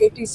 ATC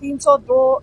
302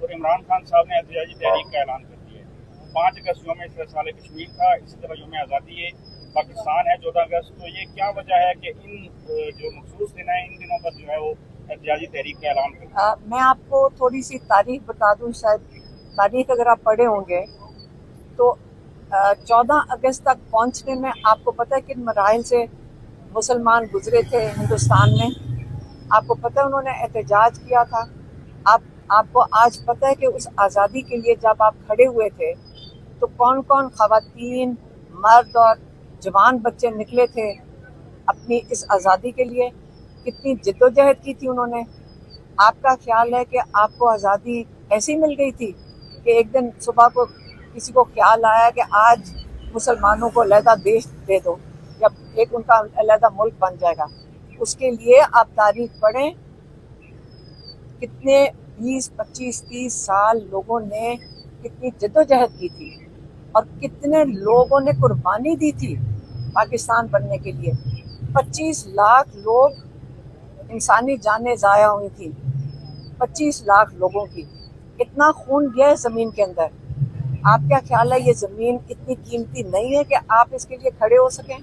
اور عمران خان صاحب نے احتجاجی تحریک کا اعلان کر دیا ہے. 5 اگست یوم استحصال کشمیر تھا, اسی طرح یوم آزادی ہے پاکستان ہے 14 اگست. تو یہ کیا وجہ ہے کہ ان جو مخصوص دن ہیں ان دنوں پر جو ہے وہ احتجاجی تحریک کا اعلان کرتے ہیں؟ میں آپ کو تھوڑی سی تاریخ بتا دوں, شاید تاریخ اگر آپ پڑھے ہوں گے تو 14 اگست تک پہنچنے میں آپ کو پتہ ہے کن مراحل سے مسلمان گزرے تھے ہندوستان میں. آپ کو پتہ ہے انہوں نے احتجاج کیا تھا. آپ کو آج پتہ ہے کہ اس آزادی کے لیے جب آپ کھڑے ہوئے تھے تو کون کون خواتین, مرد اور جوان بچے نکلے تھے اپنی اس آزادی کے لیے, کتنی جد و جہد کی تھی انہوں نے. آپ کا خیال ہے کہ آپ کو آزادی ایسی مل گئی تھی کہ ایک دن صبح کو کسی کو خیال آیا کہ آج مسلمانوں کو علیحدہ دیش دے دو یا ایک ان کا علیحدہ ملک بن جائے گا؟ اس کے لیے آپ تاریخ پڑھیں, کتنے 20, 25, 30 سال لوگوں نے کتنی جد و جہد کی تھی اور کتنے لوگوں نے قربانی دی تھی پاکستان بننے کے لیے. 25 لاکھ لوگ, انسانی جانیں ضائع ہوئی تھی 25 لاکھ لوگوں کی. اتنا خون گیا ہے زمین کے اندر. آپ کیا خیال ہے یہ زمین اتنی قیمتی نہیں ہے کہ آپ اس کے لیے کھڑے ہو سکیں؟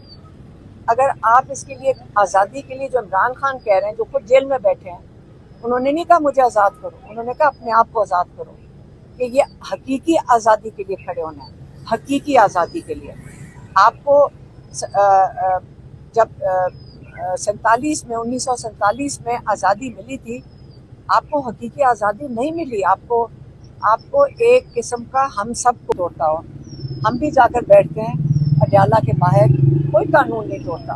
اگر آپ اس کے لیے آزادی کے لیے, جو عمران خان کہہ رہے ہیں جو خود جیل میں بیٹھے ہیں, انہوں نے نہیں کہا مجھے آزاد کرو, انہوں نے کہا اپنے آپ کو آزاد کرو, کہ یہ حقیقی آزادی کے لیے کھڑے ہونا ہے, حقیقی آزادی کے لیے. آپ کو جب 1947 میں آزادی ملی تھی, آپ کو حقیقی آزادی نہیں ملی. آپ کو ایک قسم کا ہم سب کو توڑتا ہو. ہم بھی جا کر بیٹھتے ہیں اڈیالہ کے باہر, کوئی قانون نہیں توڑتا.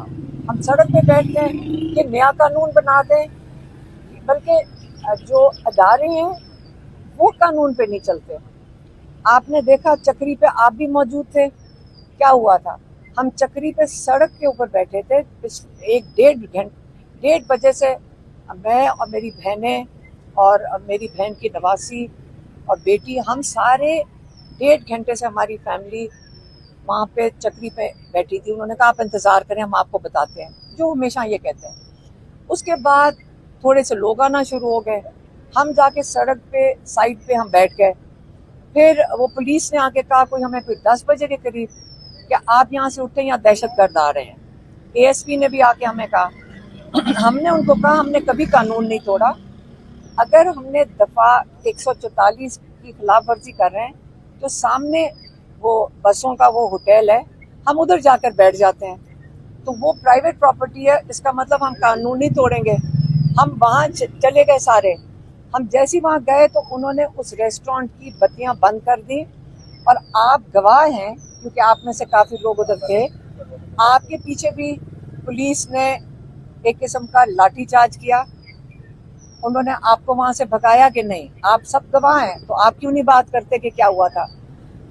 ہم سڑک پہ بیٹھتے ہیں کہ نیا قانون بنا دیں, بلکہ جو ادارے ہیں وہ قانون پہ نہیں چلتے. آپ نے دیکھا چکری پہ آپ بھی موجود تھے, کیا ہوا تھا؟ ہم چکری پہ سڑک کے اوپر بیٹھے تھے 1.5 بجے سے, میں اور میری بہنیں اور میری بہن کی نواسی اور بیٹی, ہم سارے 1.5 گھنٹے سے ہماری فیملی وہاں پہ چکری پہ بیٹھی تھی. انہوں نے کہا آپ انتظار کریں, ہم آپ کو بتاتے ہیں, جو ہمیشہ یہ کہتے ہیں. اس کے بعد تھوڑے سے لوگ آنا شروع ہو گئے, ہم جا کے سڑک پہ سائڈ پہ ہم بیٹھ گئے. پھر وہ پولیس نے آ کے کہا ہمیں کوئی 10 بجے کے قریب کہ آپ یہاں سے اٹھیں, یہاں دہشت گرد آ رہے ہیں. ASP نے بھی آ کے ہمیں کہا. ہم نے ان کو کہا ہم نے کبھی قانون نہیں توڑا, اگر ہم نے دفعہ 144 کی خلاف ورزی کر رہے ہیں تو سامنے وہ بسوں کا وہ ہوٹل ہے, ہم ادھر جا کر بیٹھ جاتے ہیں, تو وہ پرائیویٹ پراپرٹی ہے, اس کا مطلب ہم قانون نہیں توڑیں گے. ہم وہاں چلے گئے سارے. ہم جیسے وہاں گئے تو انہوں نے اس ریسٹورینٹ کی بتیاں بند کر دی, اور آپ گواہ ہیں کیونکہ آپ میں سے کافی لوگ ادھر تھے. آپ کے پیچھے بھی پولیس نے ایک قسم کا لاٹھی چارج کیا. انہوں نے آپ کو وہاں سے بھگایا کہ نہیں؟ آپ سب گواہ ہیں, تو آپ کیوں نہیں بات کرتے کہ کیا ہوا تھا؟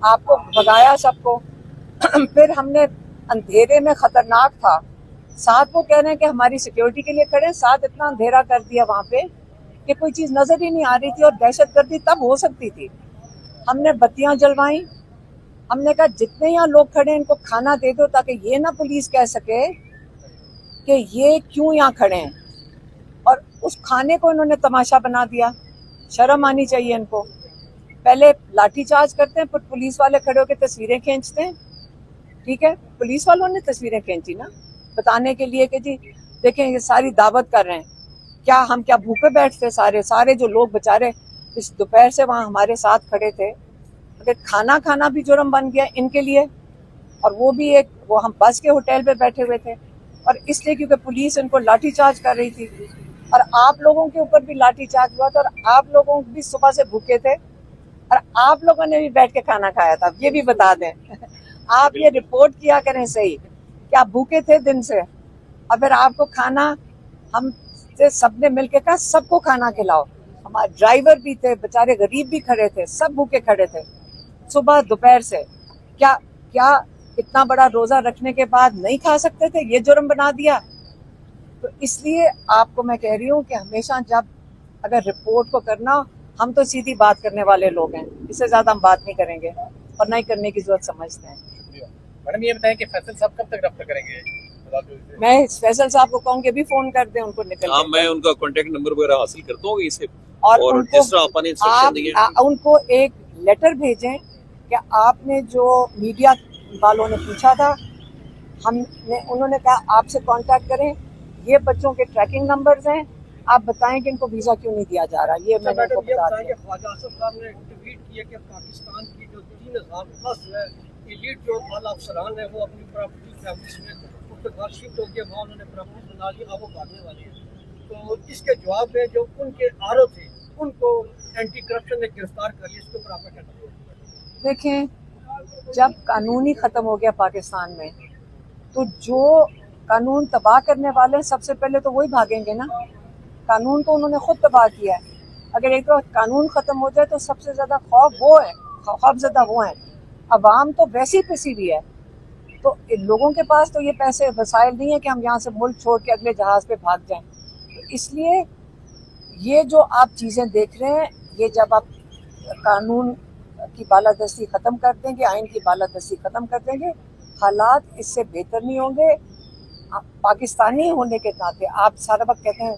آپ کو بھگایا سب کو. پھر ہم نے اندھیرے میں, خطرناک تھا, ساتھ وہ کہہ رہے ہیں کہ ہماری سیکیورٹی کے لیے کھڑے, ساتھ اتنا اندھیرا کر دیا وہاں پہ کہ کوئی چیز نظر ہی نہیں آ رہی تھی, اور دہشت گردی تب ہو سکتی تھی. ہم نے بتیاں جلوائیں, ہم نے کہا جتنے یہاں لوگ کھڑے ہیں ان کو کھانا دے دو, تاکہ یہ نہ پولیس کہہ سکے کہ یہ کیوں یہاں کھڑے ہیں. اور اس کھانے کو انہوں نے تماشا بنا دیا. شرم آنی چاہیے ان کو. پہلے لاٹھی چارج کرتے ہیں, پھر پولیس والے کھڑے ہو کے تصویریں کھینچتے ہیں. ٹھیک ہے, پولیس والوں نے تصویریں کھینچی نا, بتانے کے لیے کہ جی دیکھیں یہ ساری دعوت کر رہے ہیں. کیا ہم کیا بھوکے بیٹھتے؟ سارے جو لوگ بےچارے اس دوپہر سے وہاں ہمارے ساتھ کھڑے تھے, اگر کھانا بھی جرم بن گیا ان کے لیے. اور وہ بھی وہ ہم بس کے ہوٹل پہ بیٹھے ہوئے تھے, اور اس لیے کیونکہ پولیس ان کو لاٹھی چارج کر رہی تھی, اور آپ لوگوں کے اوپر بھی لاٹھی چارج ہوا تھا, اور آپ لوگوں بھی صبح سے بھوکے تھے, اور آپ لوگوں نے بھی بیٹھ کے کھانا کھایا تھا. یہ بھی بتا دیں, آپ یہ رپورٹ کیا کریں صحیح کہ آپ بھوکے تھے دن سے. اور پھر آپ کو کھانا, ہم سے سب نے مل کے کہا سب کو کھانا کھلاؤ. ہمارے ڈرائیور بھی تھے, بےچارے غریب بھی کھڑے تھے, سب بھوکے کھڑے تھے صبح دوپہر سے. کیا اتنا بڑا روزہ رکھنے کے بعد نہیں کھا سکتے تھے؟ یہ جرم بنا دیا. تو اس لیے آپ کو میں کہہ رہی ہوں کہ ہمیشہ جب اگر رپورٹ کو کرنا, ہم تو سیدھی بات کرنے والے لوگ ہیں, اس سے زیادہ ہم بات نہیں کریں گے, اور نہ ہی کرنے کی ضرورت سمجھتے ہیں. میڈم یہ بتائیں کہ فیصل صاحب کب تک رابطہ کریں گے؟ میں فیصل صاحب کو کہوں کہ بھی فون کر دیں ان کو نکل. ہاں, میں ان کا کانٹیکٹ نمبر وغیرہ حاصل کرتا ہوں, اسے اور اور ان کو جس طرح آپ نے انسٹرکشن دیے ان کو ایک لیٹر بھیجیں کہ آپ نے جو میڈیا والوں نے پوچھا تھا انہوں نے کہا آپ سے کانٹیکٹ کریں, یہ بچوں کے ٹریکنگ نمبرز ہیں, آپ بتائیں کہ ان کو ویزا کیوں نہیں دیا جا رہا. یہ میں نے ان کو بتا دیا. خواجہ آصف صاحب نے ٹویٹ کیا کہ پاکستان کی جو 3000+ ایلیٹ جو اعلیٰ افسران ہیں وہ اپنی پراپرٹی فیملیز میں مختلف شفٹ ہو کے وہاں انہوں نے پراپرٹی بنا لی, اب وہ بھاگنے والے ہیں. تو اس کے جواب میں جو ان کے آر او تھے ان کو اینٹی کرپشن نے گرفتار کر لیا. اس کے اوپر آپ کا کیا خیال ہے؟ دیکھیں, جب قانون ہی ختم ہو گیا پاکستان میں تو جو قانون تباہ کرنے والے سب سے پہلے تو وہی بھاگیں گے نا. قانون تو انہوں نے خود تباہ کیا ہے. اگر ایک بار قانون ختم ہو جائے تو سب سے زیادہ خوف زدہ وہ ہیں. عوام تو ویسے ہی پسی ہوئی ہے, تو لوگوں کے پاس تو یہ پیسے وسائل نہیں ہے کہ ہم یہاں سے ملک چھوڑ کے اگلے جہاز پہ بھاگ جائیں. تو اس لیے یہ جو آپ چیزیں دیکھ رہے ہیں, یہ جب آپ قانون کی بالادستی ختم کر دیں گے, آئین کی بالادستی ختم کر دیں گے, حالات اس سے بہتر نہیں ہوں گے. پاکستانی ہونے کے ناطے آپ سارا وقت کہتے ہیں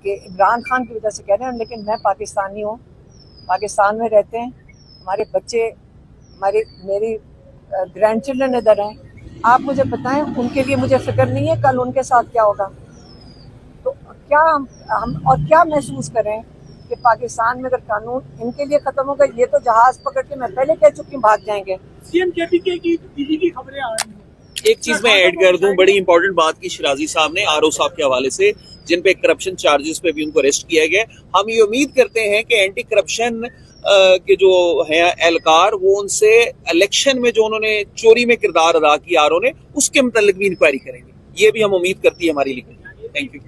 کہ عمران خان کی وجہ سے کہہ رہے ہیں, لیکن میں پاکستانی ہوں, پاکستان میں رہتے ہیں, ہمارے بچے میری گرینڈ چلڈرن ادھر ہیں. آپ مجھے بتائیں ان کے لیے مجھے فکر نہیں ہے کل ان کے ساتھ کیا ہوگا. تو کیا ہم اور کیا محسوس کریں کہ پاکستان میں اگر قانون ان کے لیے ختم ہوگا, یہ تو جہاز پکڑ کے میں پہلے کہہ چکی بھاگ جائیں گے. سی ایم کے پی کے کی دلی کی خبریں آ رہی ہیں. ایک چیز میں ایڈ کر دوں, بڑی امپورٹنٹ بات کی شرازی صاحب نے آر او صاحب کے حوالے سے, جن پہ کرپشن چارجز پہ بھی ان کو اریسٹ کیا گیا. ہم یہ امید کرتے ہیں کہ اینٹی کرپشن کے جو ہیں اہلکار وہ ان سے الیکشن میں جو انہوں نے چوری میں کردار ادا کیا آر او نے, اس کے متعلق بھی انکوائری کریں گے. یہ بھی ہم امید کرتی ہے ہماری لیگ. Thank you.